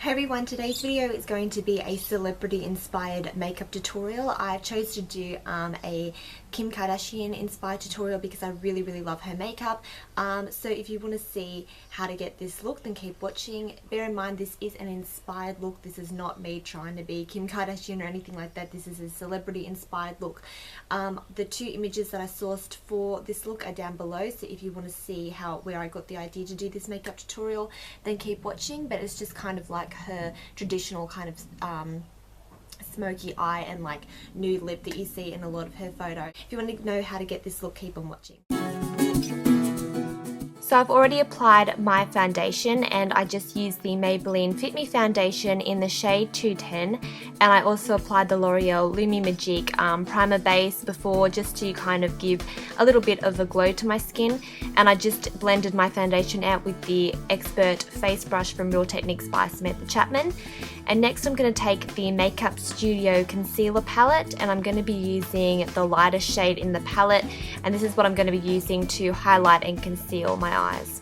Hey everyone, today's video is going to be a celebrity inspired makeup tutorial. I chose to do a Kim Kardashian inspired tutorial because I really love her makeup. So if you want to see how to get this look, then keep watching. Bear in mind this is an inspired look. This is not me trying to be Kim Kardashian or anything like that. This is a celebrity inspired look. The two images that I sourced for this look are down below, so if you want to see where I got the idea to do this makeup tutorial, then keep watching. But it's just kind of like her traditional kind of smoky eye and like nude lip that you see in a lot of her photo. If you want to know how to get this look, keep on watching. So I've already applied my foundation and I just used the Maybelline Fit Me foundation in the shade 210, and I also applied the L'Oreal Lumi Magique primer base before, just to kind of give a little bit of a glow to my skin. And I just blended my foundation out with the Expert face brush from Real Techniques by Samantha Chapman. And next I'm going to take the Makeup Studio concealer palette, and I'm going to be using the lightest shade in the palette, and this is what I'm going to be using to highlight and conceal my eyes.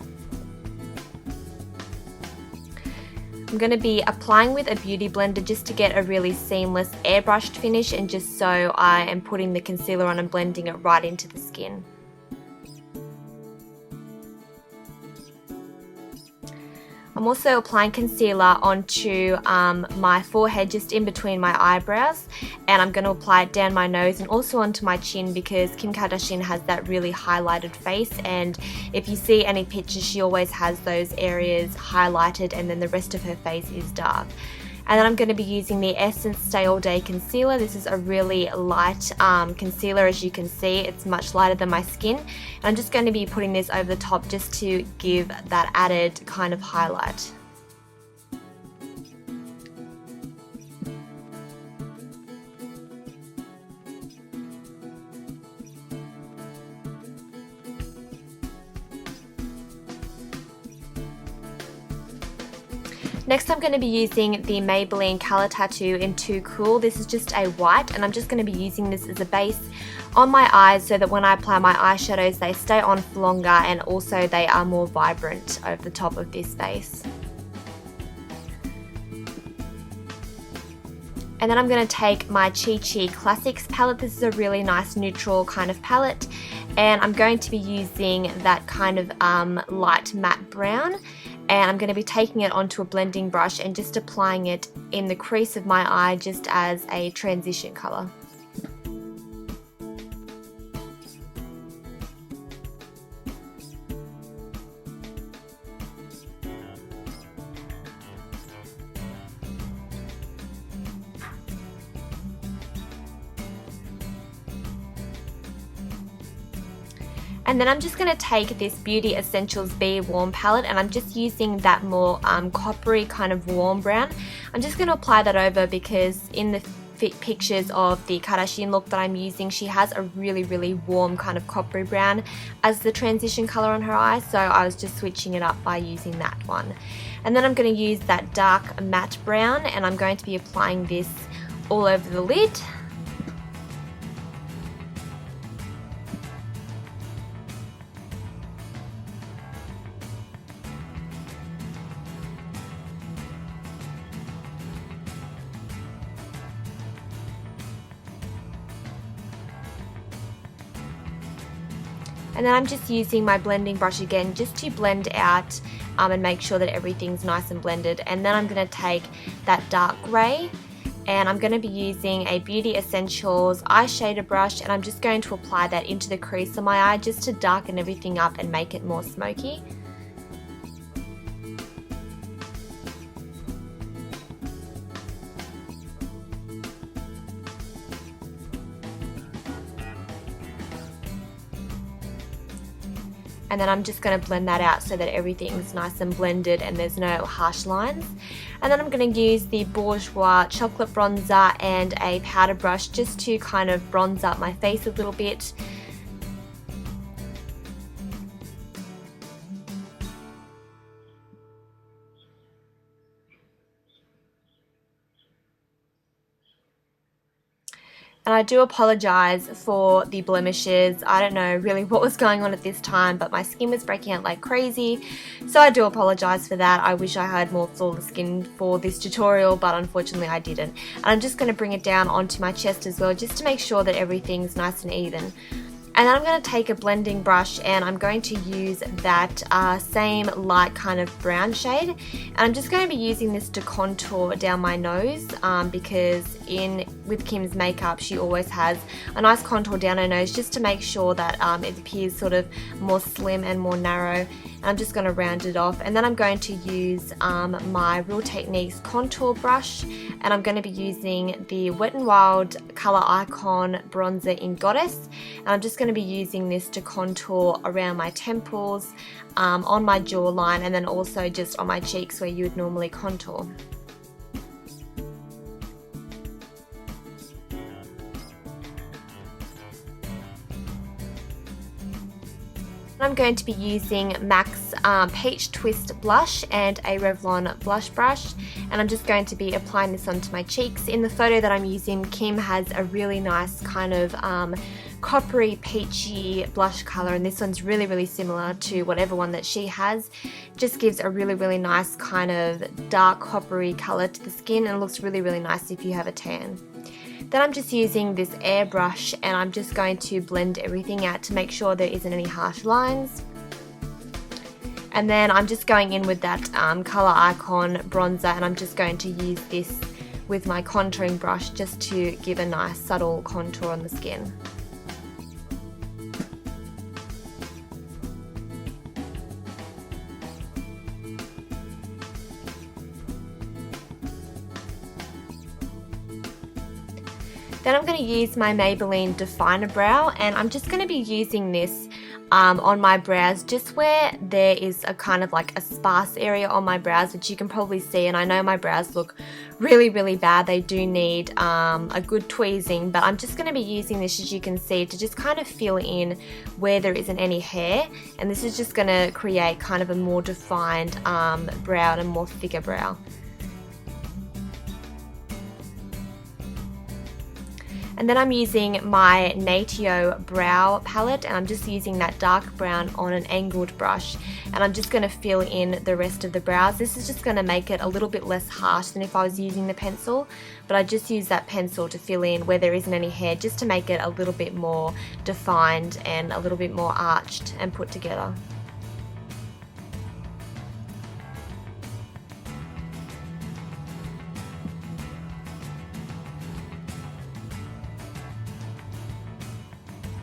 I'm going to be applying with a beauty blender just to get a really seamless airbrushed finish, and just so I am putting the concealer on and blending it right into the skin. I'm also applying concealer onto my forehead, just in between my eyebrows, and I'm going to apply it down my nose and also onto my chin, because Kim Kardashian has that really highlighted face, and if you see any pictures, she always has those areas highlighted and then the rest of her face is dark. And then I'm going to be using the Essence Stay All Day Concealer. This is a really light concealer, as you can see. It's much lighter than my skin. And I'm just going to be putting this over the top just to give that added kind of highlight. Next I'm going to be using the Maybelline Color Tattoo in Too Cool. This is just a white, and I'm just going to be using this as a base on my eyes so that when I apply my eyeshadows they stay on for longer, and also they are more vibrant over the top of this base. And then I'm going to take my Chi Chi Classics palette. This is a really nice neutral kind of palette, and I'm going to be using that kind of light matte brown, and I'm going to be taking it onto a blending brush and just applying it in the crease of my eye just as a transition colour. And then I'm just going to take this Beauty Essentials Be Warm palette, and I'm just using that more coppery kind of warm brown. I'm just going to apply that over because in the pictures of the Kardashian look that I'm using, she has a really warm kind of coppery brown as the transition colour on her eyes, so I was just switching it up by using that one. And then I'm going to use that dark matte brown, and I'm going to be applying this all over the lid. And then I'm just using my blending brush again just to blend out and make sure that everything's nice and blended. And then I'm going to take that dark grey, and I'm going to be using a Beauty Essentials eyeshadow brush, and I'm just going to apply that into the crease of my eye just to darken everything up and make it more smoky. And then I'm just going to blend that out so that everything's nice and blended and there's no harsh lines. And then I'm going to use the Bourjois chocolate bronzer and a powder brush just to kind of bronze up my face a little bit. And I do apologize for the blemishes. I don't know really what was going on at this time, but my skin was breaking out like crazy. So I do apologize for that. I wish I had more flawless skin for this tutorial, but unfortunately I didn't. And I'm just going to bring it down onto my chest as well, just to make sure that everything's nice and even. And then I'm going to take a blending brush and I'm going to use that same light kind of brown shade. And I'm just going to be using this to contour down my nose because with Kim's makeup she always has a nice contour down her nose, just to make sure that it appears sort of more slim and more narrow. And I'm just going to round it off, and then I'm going to use my Real Techniques contour brush, and I'm going to be using the Wet n Wild Color Icon bronzer in Goddess, and I'm just going to be using this to contour around my temples, on my jawline, and then also just on my cheeks where you would normally contour. I'm going to be using MAC's Peach Twist blush and a Revlon blush brush, and I'm just going to be applying this onto my cheeks. In the photo that I'm using, Kim has a really nice kind of coppery peachy blush color, and this one's really similar to whatever one that she has. Just gives a really nice kind of dark coppery color to the skin, and it looks really nice if you have a tan. Then I'm just using this airbrush and I'm just going to blend everything out to make sure there isn't any harsh lines. And then I'm just going in with that Color Icon bronzer, and I'm just going to use this with my contouring brush just to give a nice subtle contour on the skin. Then I'm going to use my Maybelline Definer Brow, and I'm just going to be using this on my brows, just where there is a kind of like a sparse area on my brows, which you can probably see. And I know my brows look really bad. They do need a good tweezing, but I'm just going to be using this, as you can see, to just kind of fill in where there isn't any hair. And this is just going to create kind of a more defined brow and a more thicker brow. And then I'm using my Natio brow palette, and I'm just using that dark brown on an angled brush, and I'm just going to fill in the rest of the brows. This is just going to make it a little bit less harsh than if I was using the pencil, but I just use that pencil to fill in where there isn't any hair, just to make it a little bit more defined and a little bit more arched and put together.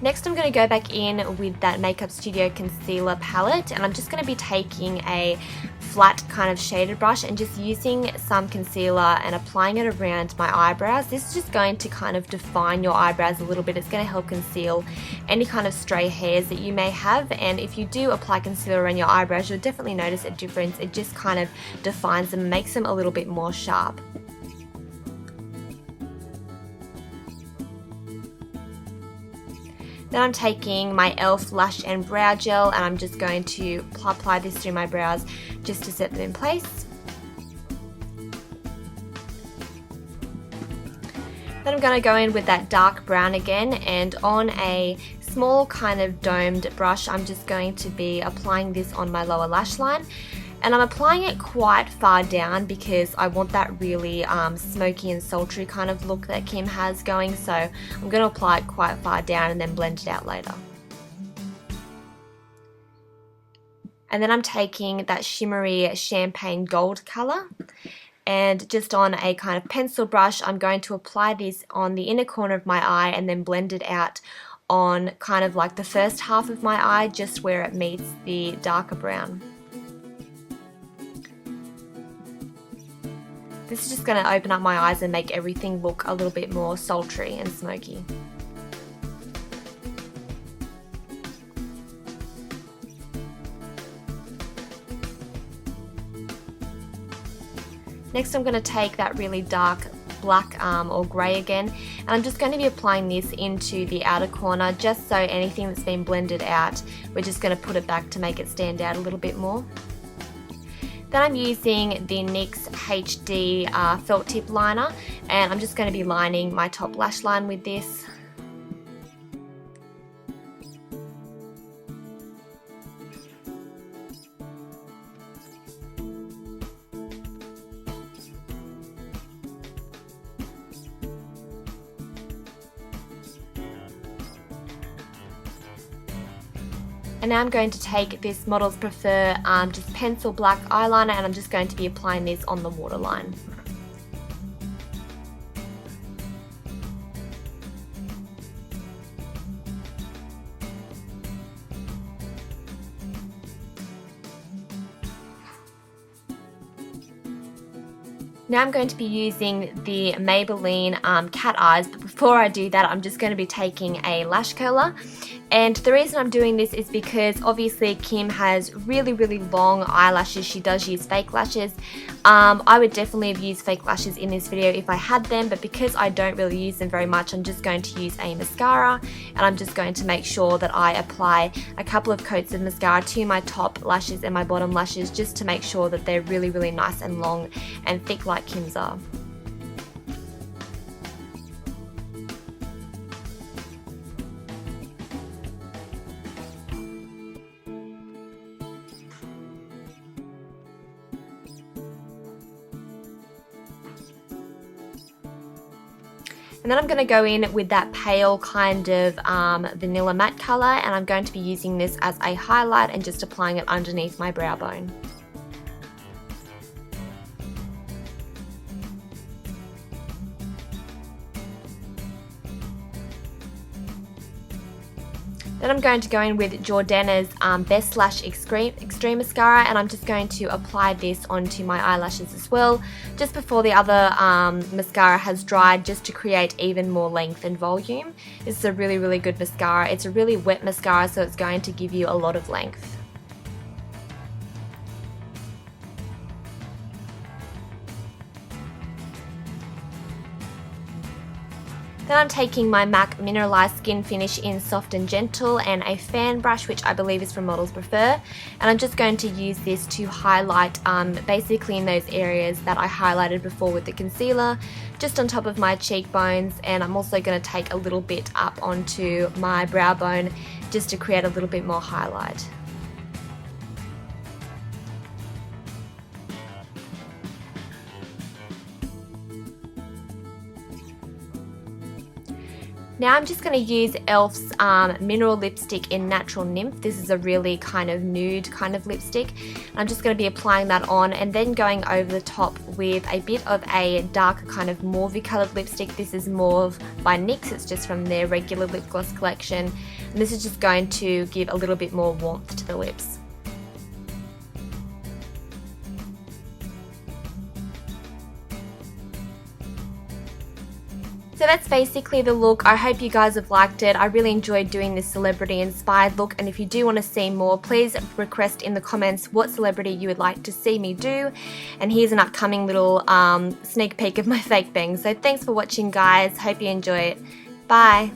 Next, I'm going to go back in with that Makeup Studio Concealer palette, and I'm just going to be taking a flat kind of shaded brush and just using some concealer and applying it around my eyebrows. This is just going to kind of define your eyebrows a little bit. It's going to help conceal any kind of stray hairs that you may have, and if you do apply concealer around your eyebrows, you'll definitely notice a difference. It just kind of defines them and makes them a little bit more sharp. Then I'm taking my e.l.f. Lash and Brow Gel, and I'm just going to apply this through my brows just to set them in place. Then I'm going to go in with that dark brown again, and on a small kind of domed brush, I'm just going to be applying this on my lower lash line. And I'm applying it quite far down because I want that really smoky and sultry kind of look that Kim has going. So I'm going to apply it quite far down and then blend it out later. And then I'm taking that shimmery champagne gold color, and just on a kind of pencil brush, I'm going to apply this on the inner corner of my eye and then blend it out on kind of like the first half of my eye, just where it meets the darker brown. This is just going to open up my eyes and make everything look a little bit more sultry and smoky. Next, I'm going to take that really dark black or grey again, and I'm just going to be applying this into the outer corner, just so anything that's been blended out, we're just going to put it back to make it stand out a little bit more. Then I'm using the NYX HD felt tip liner, and I'm just going to be lining my top lash line with this. And now I'm going to take this Models Prefer just pencil black eyeliner, and I'm just going to be applying this on the waterline. Now I'm going to be using the Maybelline Cat Eyes, but before I do that, I'm just going to be taking a lash curler. And the reason I'm doing this is because obviously Kim has really long eyelashes. She does use fake lashes. I would definitely have used fake lashes in this video if I had them, but because I don't really use them very much, I'm just going to use a mascara, and I'm just going to make sure that I apply a couple of coats of mascara to my top lashes and my bottom lashes, just to make sure that they're really nice and long and thick like Kim's are. And then I'm going to go in with that pale kind of vanilla matte colour, and I'm going to be using this as a highlight and just applying it underneath my brow bone. Then I'm going to go in with Jordana's Best Lash Extreme Mascara, and I'm just going to apply this onto my eyelashes as well, just before the other mascara has dried, just to create even more length and volume. This is a really good mascara. It's a really wet mascara, so it's going to give you a lot of length. Then I'm taking my MAC Mineralized Skin Finish in Soft and Gentle and a fan brush, which I believe is from Models Prefer, and I'm just going to use this to highlight basically in those areas that I highlighted before with the concealer, just on top of my cheekbones, and I'm also going to take a little bit up onto my brow bone just to create a little bit more highlight. Now I'm just going to use e.l.f.'s Mineral Lipstick in Natural Nymph. This is a really kind of nude kind of lipstick. I'm just going to be applying that on and then going over the top with a bit of a darker kind of mauvey coloured lipstick. This is Mauve by NYX. It's just from their regular lip gloss collection. And this is just going to give a little bit more warmth to the lips. So that's basically the look. I hope you guys have liked it. I really enjoyed doing this celebrity inspired look, and if you do want to see more, please request in the comments what celebrity you would like to see me do. And here's an upcoming little sneak peek of my fake bangs. So thanks for watching, guys. Hope you enjoy it. Bye.